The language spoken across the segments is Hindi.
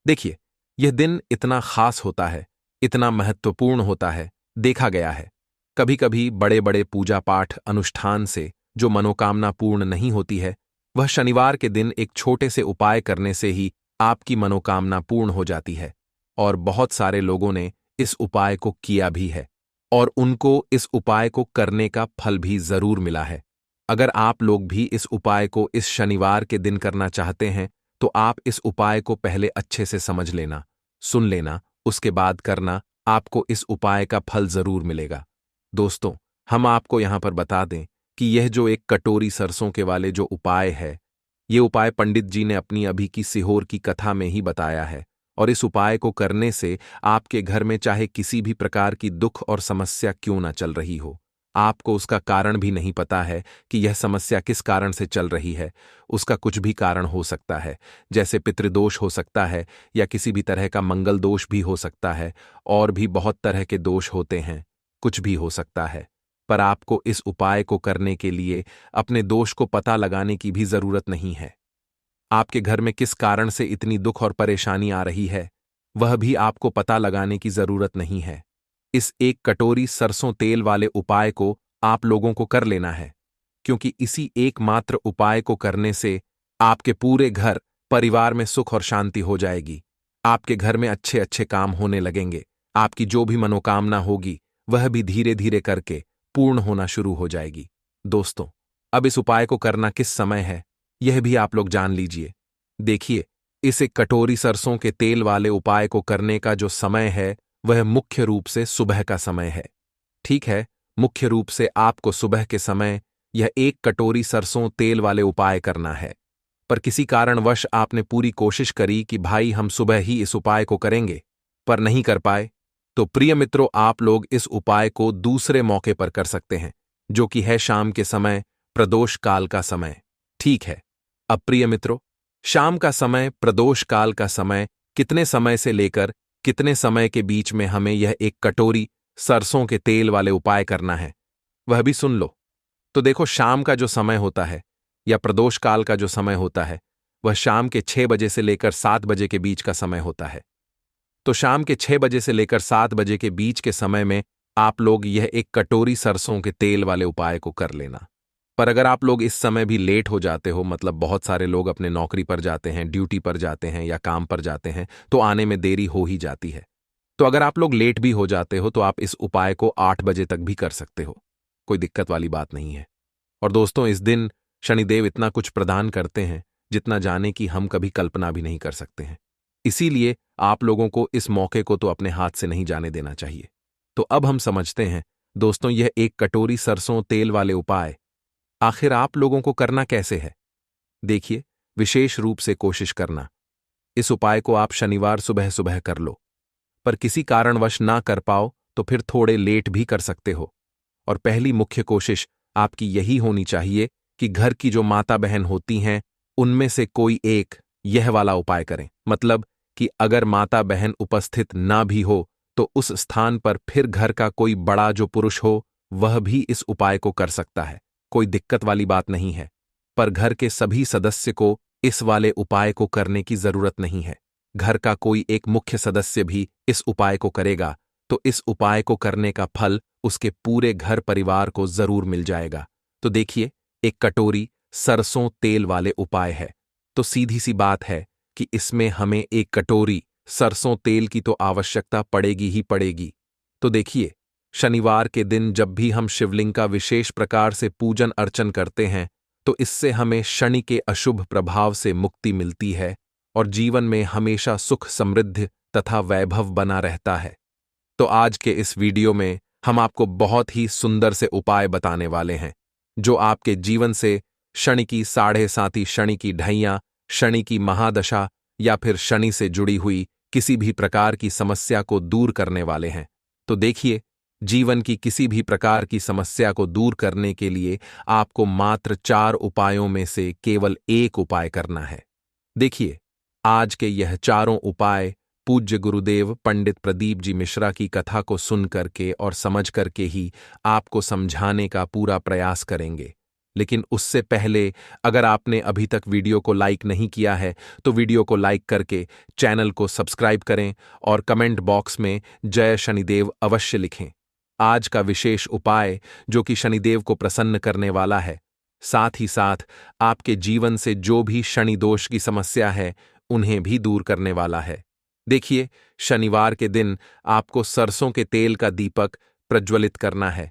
देखिए, यह दिन इतना खास होता है, इतना महत्वपूर्ण होता है, देखा गया है। कभी कभी बड़े बड़े पूजा पाठ अनुष्ठान से जो मनोकामना पूर्ण नहीं होती है, वह शनिवार के दिन एक छोटे से उपाय करने से ही आपकी मनोकामना पूर्ण हो जाती है। और बहुत सारे लोगों ने इस उपाय को किया भी है और उनको इस उपाय को करने का फल भी जरूर मिला है। अगर आप लोग भी इस उपाय को इस शनिवार के दिन करना चाहते हैं, तो आप इस उपाय को पहले अच्छे से समझ लेना, सुन लेना, उसके बाद करना। आपको इस उपाय का फल जरूर मिलेगा। दोस्तों, हम आपको यहां पर बता दें कि यह जो एक कटोरी सरसों के वाले जो उपाय है, ये उपाय पंडित जी ने अपनी अभी की सीहोर की कथा में ही बताया है। और इस उपाय को करने से आपके घर में चाहे किसी भी प्रकार की दुख और समस्या क्यों ना चल रही हो, आपको उसका कारण भी नहीं पता है कि यह समस्या किस कारण से चल रही है। उसका कुछ भी कारण हो सकता है, जैसे पितृदोष हो सकता है या किसी भी तरह का मंगल दोष भी हो सकता है, और भी बहुत तरह के दोष होते हैं, कुछ भी हो सकता है। पर आपको इस उपाय को करने के लिए अपने दोष को पता लगाने की भी जरूरत नहीं है। आपके घर में किस कारण से इतनी दुख और परेशानी आ रही है, वह भी आपको पता लगाने की जरूरत नहीं है। इस एक कटोरी सरसों तेल वाले उपाय को आप लोगों को कर लेना है, क्योंकि इसी एकमात्र उपाय को करने से आपके पूरे घर परिवार में सुख और शांति हो जाएगी। आपके घर में अच्छे अच्छे काम होने लगेंगे। आपकी जो भी मनोकामना होगी, वह भी धीरे धीरे करके पूर्ण होना शुरू हो जाएगी। दोस्तों, अब इस उपाय को करना किस समय है, यह भी आप लोग जान लीजिए। देखिए, इस एक कटोरी सरसों के तेल वाले उपाय को करने का जो समय है, वह मुख्य रूप से सुबह का समय है। ठीक है, मुख्य रूप से आपको सुबह के समय यह एक कटोरी सरसों तेल वाले उपाय करना है। पर किसी कारणवश आपने पूरी कोशिश करी कि भाई हम सुबह ही इस उपाय को करेंगे, पर नहीं कर पाए, तो प्रिय मित्रों, आप लोग इस उपाय को दूसरे मौके पर कर सकते हैं, जो कि है शाम के समय, प्रदोष काल का समय। ठीक है, अब प्रिय मित्रों, शाम का समय, प्रदोष काल का समय, कितने समय से लेकर कितने समय के बीच में हमें यह एक कटोरी सरसों के तेल वाले उपाय करना है, वह भी सुन लो। तो देखो, शाम का जो समय होता है या प्रदोष काल का जो समय होता है, वह शाम के 6 बजे से लेकर 7 बजे के बीच का समय होता है। तो शाम के 6 बजे से लेकर 7 बजे के बीच के समय में आप लोग यह एक कटोरी सरसों के तेल वाले उपाय को कर लेना। पर अगर आप लोग इस समय भी लेट हो जाते हो, मतलब बहुत सारे लोग अपने नौकरी पर जाते हैं, ड्यूटी पर जाते हैं या काम पर जाते हैं, तो आने में देरी हो ही जाती है। तो अगर आप लोग लेट भी हो जाते हो, तो आप इस उपाय को 8 बजे तक भी कर सकते हो, कोई दिक्कत वाली बात नहीं है। और दोस्तों, इस दिन शनिदेव इतना कुछ प्रदान करते हैं, जितना जाने की हम कभी कल्पना भी नहीं कर सकते हैं। इसीलिए आप लोगों को इस मौके को तो अपने हाथ से नहीं जाने देना चाहिए। तो अब हम समझते हैं दोस्तों, यह एक कटोरी सरसों तेल वाले उपाय आखिर आप लोगों को करना कैसे है। देखिए, विशेष रूप से कोशिश करना, इस उपाय को आप शनिवार सुबह सुबह कर लो। पर किसी कारणवश ना कर पाओ तो फिर थोड़े लेट भी कर सकते हो। और पहली मुख्य कोशिश आपकी यही होनी चाहिए कि घर की जो माता बहन होती हैं, उनमें से कोई एक यह वाला उपाय करें। मतलब कि अगर माता बहन उपस्थित ना भी हो, तो उस स्थान पर फिर घर का कोई बड़ा जो पुरुष हो, वह भी इस उपाय को कर सकता है, कोई दिक्कत वाली बात नहीं है। पर घर के सभी सदस्य को इस वाले उपाय को करने की जरूरत नहीं है। घर का कोई एक मुख्य सदस्य भी इस उपाय को करेगा, तो इस उपाय को करने का फल उसके पूरे घर परिवार को जरूर मिल जाएगा। तो देखिए, एक कटोरी सरसों तेल वाले उपाय है, तो सीधी सी बात है कि इसमें हमें एक कटोरी सरसों तेल की तो आवश्यकता पड़ेगी ही पड़ेगी। तो देखिए, शनिवार के दिन जब भी हम शिवलिंग का विशेष प्रकार से पूजन अर्चन करते हैं, तो इससे हमें शनि के अशुभ प्रभाव से मुक्ति मिलती है और जीवन में हमेशा सुख समृद्धि तथा वैभव बना रहता है। तो आज के इस वीडियो में हम आपको बहुत ही सुंदर से उपाय बताने वाले हैं, जो आपके जीवन से शनि की साढ़े साती, शनि की ढैया, शनि की महादशा या फिर शनि से जुड़ी हुई किसी भी प्रकार की समस्या को दूर करने वाले हैं। तो देखिए, जीवन की किसी भी प्रकार की समस्या को दूर करने के लिए आपको मात्र 4 उपायों में से केवल एक उपाय करना है। देखिए, आज के यह चारों उपाय पूज्य गुरुदेव पंडित प्रदीप जी मिश्रा की कथा को सुन करके और समझ करके ही आपको समझाने का पूरा प्रयास करेंगे। लेकिन उससे पहले अगर आपने अभी तक वीडियो को लाइक नहीं किया है तो वीडियो को लाइक करके चैनल को सब्सक्राइब करें और कमेंट बॉक्स में जय शनिदेव अवश्य लिखें। आज का विशेष उपाय जो कि शनिदेव को प्रसन्न करने वाला है, साथ ही साथ आपके जीवन से जो भी शनि दोष की समस्या है उन्हें भी दूर करने वाला है। देखिए, शनिवार के दिन आपको सरसों के तेल का दीपक प्रज्वलित करना है।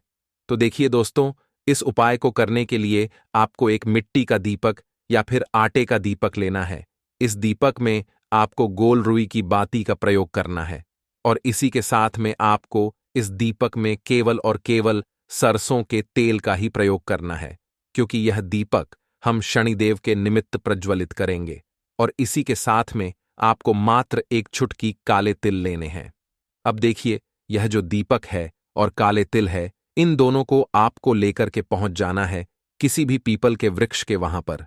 तो देखिए दोस्तों, इस उपाय को करने के लिए आपको एक मिट्टी का दीपक या फिर आटे का दीपक लेना है। इस दीपक में आपको गोल रुई की बाती का प्रयोग करना है और इसी के साथ में आपको इस दीपक में केवल और केवल सरसों के तेल का ही प्रयोग करना है, क्योंकि यह दीपक हम शनिदेव के निमित्त प्रज्वलित करेंगे। और इसी के साथ में आपको मात्र एक चुटकी काले तिल लेने हैं। अब देखिए, यह जो दीपक है और काले तिल है, इन दोनों को आपको लेकर के पहुंच जाना है किसी भी पीपल के वृक्ष के वहां पर।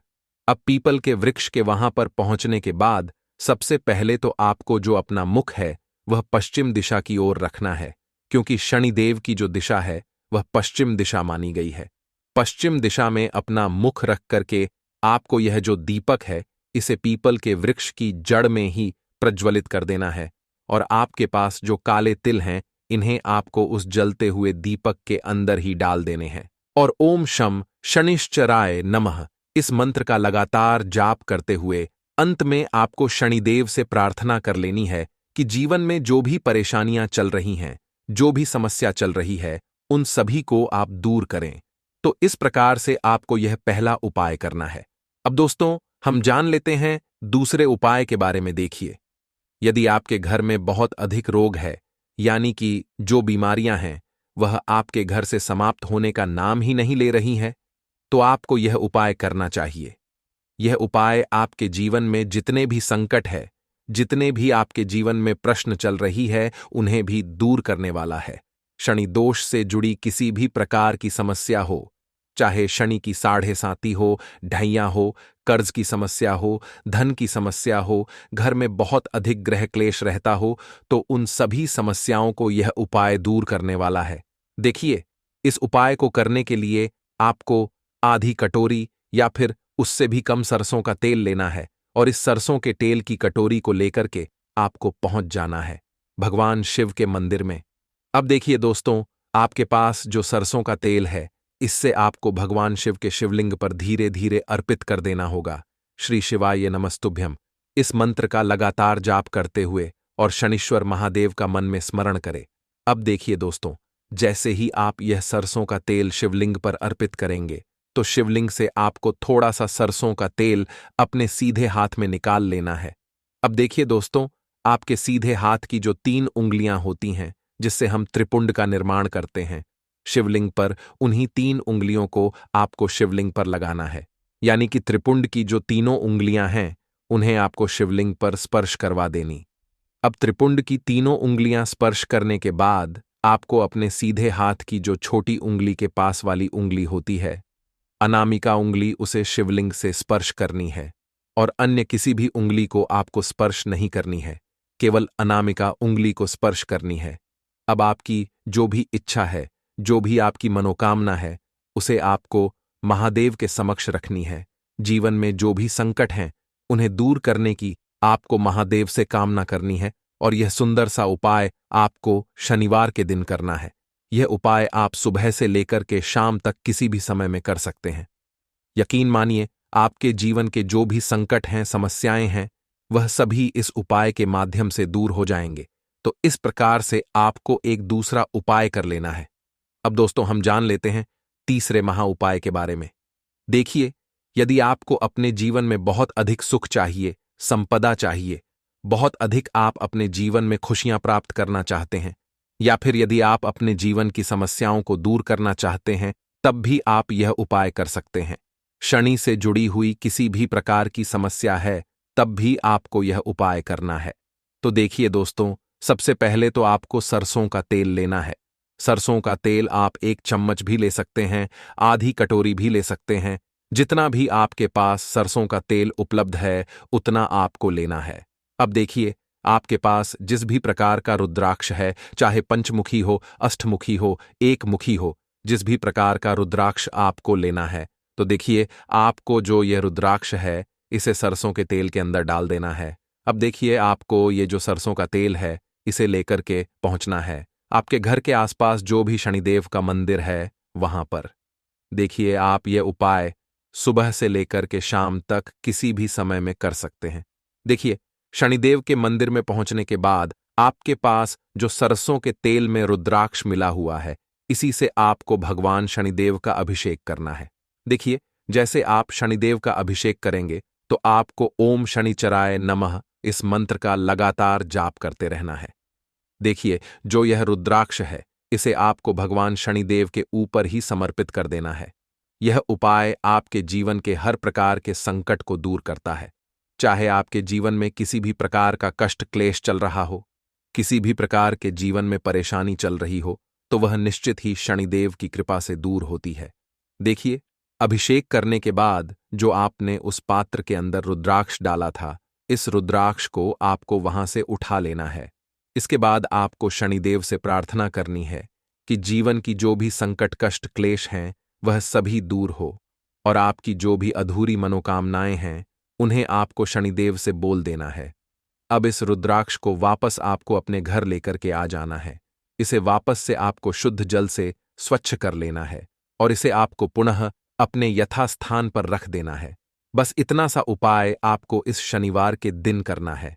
अब पीपल के वृक्ष के वहां पर पहुंचने के बाद सबसे पहले तो आपको जो अपना मुख है वह पश्चिम दिशा की ओर रखना है, क्योंकि शनिदेव की जो दिशा है वह पश्चिम दिशा मानी गई है। पश्चिम दिशा में अपना मुख रख करके आपको यह जो दीपक है इसे पीपल के वृक्ष की जड़ में ही प्रज्वलित कर देना है और आपके पास जो काले तिल हैं इन्हें आपको उस जलते हुए दीपक के अंदर ही डाल देने हैं और ओम शम शनिश्चराय नमः इस मंत्र का लगातार जाप करते हुए अंत में आपको शनिदेव से प्रार्थना कर लेनी है कि जीवन में जो भी परेशानियां चल रही हैं, जो भी समस्या चल रही है, उन सभी को आप दूर करें। तो इस प्रकार से आपको यह पहला उपाय करना है। अब दोस्तों, हम जान लेते हैं दूसरे उपाय के बारे में। देखिए, यदि आपके घर में बहुत अधिक रोग है, यानी कि जो बीमारियां हैं वह आपके घर से समाप्त होने का नाम ही नहीं ले रही हैं, तो आपको यह उपाय करना चाहिए। यह उपाय आपके जीवन में जितने भी संकट है, जितने भी आपके जीवन में प्रश्न चल रही है, उन्हें भी दूर करने वाला है। शनि दोष से जुड़ी किसी भी प्रकार की समस्या हो, चाहे शनि की साढ़े साती हो, ढैया हो, कर्ज की समस्या हो, धन की समस्या हो, घर में बहुत अधिक ग्रह क्लेश रहता हो, तो उन सभी समस्याओं को यह उपाय दूर करने वाला है। देखिए, इस उपाय को करने के लिए आपको आधी कटोरी या फिर उससे भी कम सरसों का तेल लेना है और इस सरसों के तेल की कटोरी को लेकर के आपको पहुंच जाना है भगवान शिव के मंदिर में। अब देखिए दोस्तों, आपके पास जो सरसों का तेल है इससे आपको भगवान शिव के शिवलिंग पर धीरे धीरे अर्पित कर देना होगा। श्री शिवाय नमस्तुभ्यम इस मंत्र का लगातार जाप करते हुए और शनीश्वर महादेव का मन में स्मरण करें। अब देखिए दोस्तों, जैसे ही आप यह सरसों का तेल शिवलिंग पर अर्पित करेंगे तो शिवलिंग से आपको थोड़ा सा सरसों का तेल अपने सीधे हाथ में निकाल लेना है। अब देखिए दोस्तों, आपके सीधे हाथ की जो 3 उंगलियां होती हैं जिससे हम त्रिपुंड का निर्माण करते हैं, शिवलिंग पर उन्हीं 3 उंगलियों को आपको शिवलिंग पर लगाना है। यानी कि त्रिपुंड की जो तीनों उंगलियां हैं उन्हें आपको शिवलिंग पर स्पर्श करवा देनी। अब त्रिपुंड की तीनों उंगलियां स्पर्श करने के बाद आपको अपने सीधे हाथ की जो छोटी उंगली के पास वाली उंगली होती है, अनामिका उंगली, उसे शिवलिंग से स्पर्श करनी है और अन्य किसी भी उंगली को आपको स्पर्श नहीं करनी है, केवल अनामिका उंगली को स्पर्श करनी है। अब आपकी जो भी इच्छा है, जो भी आपकी मनोकामना है, उसे आपको महादेव के समक्ष रखनी है। जीवन में जो भी संकट हैं उन्हें दूर करने की आपको महादेव से कामना करनी है और यह सुंदर सा उपाय आपको शनिवार के दिन करना है। यह उपाय आप सुबह से लेकर के शाम तक किसी भी समय में कर सकते हैं। यकीन मानिए, आपके जीवन के जो भी संकट हैं, समस्याएं हैं, वह सभी इस उपाय के माध्यम से दूर हो जाएंगे। तो इस प्रकार से आपको एक दूसरा उपाय कर लेना है। अब दोस्तों, हम जान लेते हैं तीसरे महा उपाय के बारे में। देखिए, यदि आपको अपने जीवन में बहुत अधिक सुख चाहिए, संपदा चाहिए, बहुत अधिक आप अपने जीवन में खुशियां प्राप्त करना चाहते हैं, या फिर यदि आप अपने जीवन की समस्याओं को दूर करना चाहते हैं, तब भी आप यह उपाय कर सकते हैं। शनि से जुड़ी हुई किसी भी प्रकार की समस्या है, तब भी आपको यह उपाय करना है। तो देखिए दोस्तों, सबसे पहले तो आपको सरसों का तेल लेना है। सरसों का तेल आप 1 चम्मच भी ले सकते हैं, आधी कटोरी भी ले सकते हैं। जितना भी आपके पास सरसों का तेल उपलब्ध है उतना आपको लेना है। अब देखिए, आपके पास जिस भी प्रकार का रुद्राक्ष है, चाहे पंचमुखी हो, अष्टमुखी हो, एकमुखी हो, जिस भी प्रकार का रुद्राक्ष आपको लेना है, तो देखिए, आपको जो यह रुद्राक्ष है, इसे सरसों के तेल के अंदर डाल देना है। अब देखिए, आपको ये जो सरसों का तेल है, इसे लेकर के पहुंचना है आपके घर के आसपास जो भी शनिदेव का मंदिर है, वहां पर। देखिए, आप ये उपाय सुबह से लेकर के शाम तक किसी भी समय में कर सकते हैं। देखिए, शनिदेव के मंदिर में पहुंचने के बाद आपके पास जो सरसों के तेल में रुद्राक्ष मिला हुआ है, इसी से आपको भगवान शनिदेव का अभिषेक करना है। देखिए, जैसे आप शनिदेव का अभिषेक करेंगे तो आपको ओम शनिचराय नमः इस मंत्र का लगातार जाप करते रहना है। देखिए, जो यह रुद्राक्ष है, इसे आपको भगवान शनिदेव के ऊपर ही समर्पित कर देना है। यह उपाय आपके जीवन के हर प्रकार के संकट को दूर करता है। चाहे आपके जीवन में किसी भी प्रकार का कष्ट क्लेश चल रहा हो, किसी भी प्रकार के जीवन में परेशानी चल रही हो, तो वह निश्चित ही शनिदेव की कृपा से दूर होती है। देखिए, अभिषेक करने के बाद जो आपने उस पात्र के अंदर रुद्राक्ष डाला था, इस रुद्राक्ष को आपको वहां से उठा लेना है। इसके बाद आपको शनिदेव से प्रार्थना करनी है कि जीवन की जो भी संकट कष्ट क्लेश हैं, वह सभी दूर हो, और आपकी जो भी अधूरी मनोकामनाएं हैं, उन्हें आपको शनिदेव से बोल देना है। अब इस रुद्राक्ष को वापस आपको अपने घर लेकर के आ जाना है। इसे वापस से आपको शुद्ध जल से स्वच्छ कर लेना है और इसे आपको पुनः अपने यथास्थान पर रख देना है। बस इतना सा उपाय आपको इस शनिवार के दिन करना है।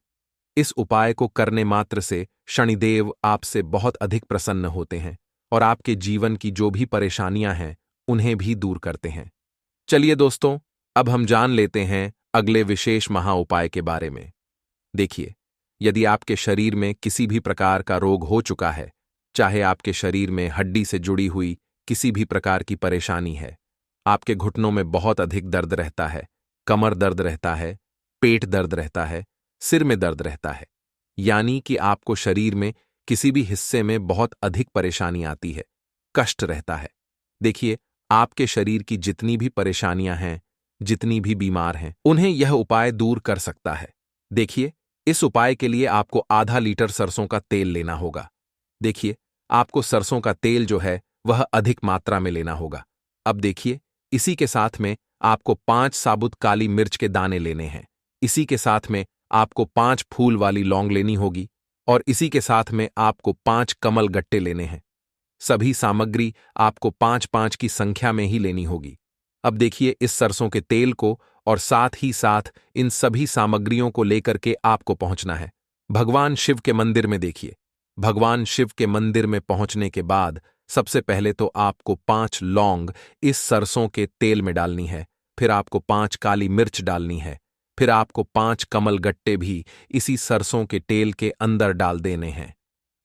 इस उपाय को करने मात्र से शनिदेव आपसे बहुत अधिक प्रसन्न होते हैं और आपके जीवन की जो भी परेशानियां हैं, उन्हें भी दूर करते हैं। चलिए दोस्तों, अब हम जान लेते हैं अगले विशेष महा उपाय के बारे में। देखिए, यदि आपके शरीर में किसी भी प्रकार का रोग हो चुका है, चाहे आपके शरीर में हड्डी से जुड़ी हुई किसी भी प्रकार की परेशानी है, आपके घुटनों में बहुत अधिक दर्द रहता है, कमर दर्द रहता है, पेट दर्द रहता है, सिर में दर्द रहता है, यानी कि आपको शरीर में किसी भी हिस्से में बहुत अधिक परेशानी आती है, कष्ट रहता है। देखिए, आपके शरीर की जितनी भी परेशानियां हैं, जितनी भी बीमार हैं, उन्हें यह उपाय दूर कर सकता है। देखिए, इस उपाय के लिए आपको आधा लीटर सरसों का तेल लेना होगा। देखिए, आपको सरसों का तेल जो है वह अधिक मात्रा में लेना होगा। अब देखिए, इसी के साथ में आपको 5 साबुत काली मिर्च के दाने लेने हैं। इसी के साथ में आपको 5 फूल वाली लौंग लेनी होगी और इसी के साथ में आपको 5 कमल गट्टे लेने हैं। सभी सामग्री आपको 5-5 की संख्या में ही लेनी होगी। अब देखिए, इस सरसों के तेल को और साथ ही साथ इन सभी सामग्रियों को लेकर के आपको पहुंचना है भगवान शिव के मंदिर में। देखिए, भगवान शिव के मंदिर में पहुंचने के बाद सबसे पहले तो आपको 5 लौंग इस सरसों के तेल में डालनी है, फिर आपको 5 काली मिर्च डालनी है, फिर आपको 5 कमल गट्टे भी इसी सरसों के तेल के अंदर डाल देने हैं।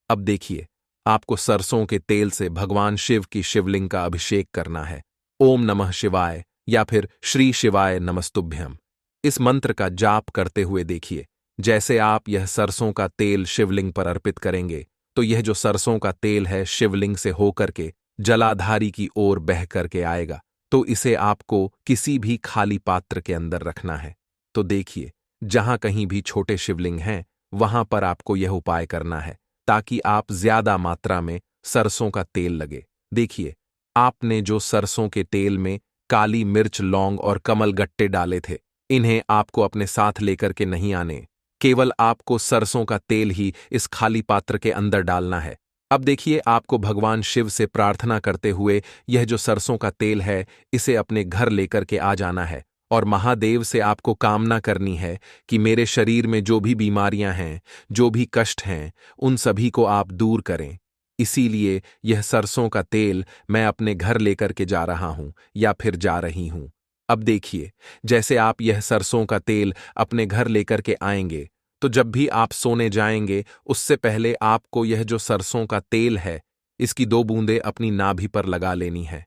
अब देखिए, आपको सरसों के तेल से भगवान शिव की शिवलिंग का अभिषेक करना है। ओम नमः शिवाय या फिर श्री शिवाय नमस्तुभ्यम इस मंत्र का जाप करते हुए देखिए, जैसे आप यह सरसों का तेल शिवलिंग पर अर्पित करेंगे, तो यह जो सरसों का तेल है शिवलिंग से होकर के जलाधारी की ओर बह करके आएगा। तो इसे आपको किसी भी खाली पात्र के अंदर रखना है। तो देखिए, जहां कहीं भी छोटे शिवलिंग हैं, वहां पर आपको यह उपाय करना है ताकि आप ज्यादा मात्रा में सरसों का तेल लगे। देखिए, आपने जो सरसों के तेल में काली मिर्च लौंग और कमल गट्टे डाले थे, इन्हें आपको अपने साथ लेकर के नहीं आने, केवल आपको सरसों का तेल ही इस खाली पात्र के अंदर डालना है। अब देखिए, आपको भगवान शिव से प्रार्थना करते हुए यह जो सरसों का तेल है, इसे अपने घर लेकर के आ जाना है और महादेव से आपको कामना करनी है कि मेरे शरीर में जो भी बीमारियां हैं, जो भी कष्ट हैं, उन सभी को आप दूर करें। इसीलिए यह सरसों का तेल मैं अपने घर लेकर के जा रहा हूं या फिर जा रही हूं। अब देखिए, जैसे आप यह सरसों का तेल अपने घर लेकर के आएंगे, तो जब भी आप सोने जाएंगे, उससे पहले आपको यह जो सरसों का तेल है, इसकी 2 बूंदें अपनी नाभि पर लगा लेनी है।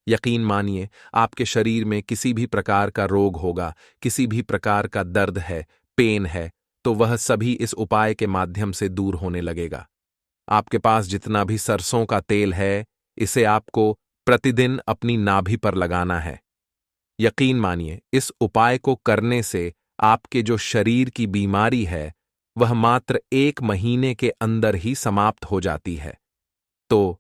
यकीन मानिए, आपके शरीर में किसी भी प्रकार का रोग होगा, किसी भी प्रकार का दर्द है, पेन है, तो वह सभी इस उपाय के माध्यम से दूर होने लगेगा। आपके पास जितना भी सरसों का तेल है, इसे आपको प्रतिदिन अपनी नाभि पर लगाना है। यकीन मानिए, इस उपाय को करने से आपके जो शरीर की बीमारी है, वह मात्र 1 महीने के अंदर ही समाप्त हो जाती है। तो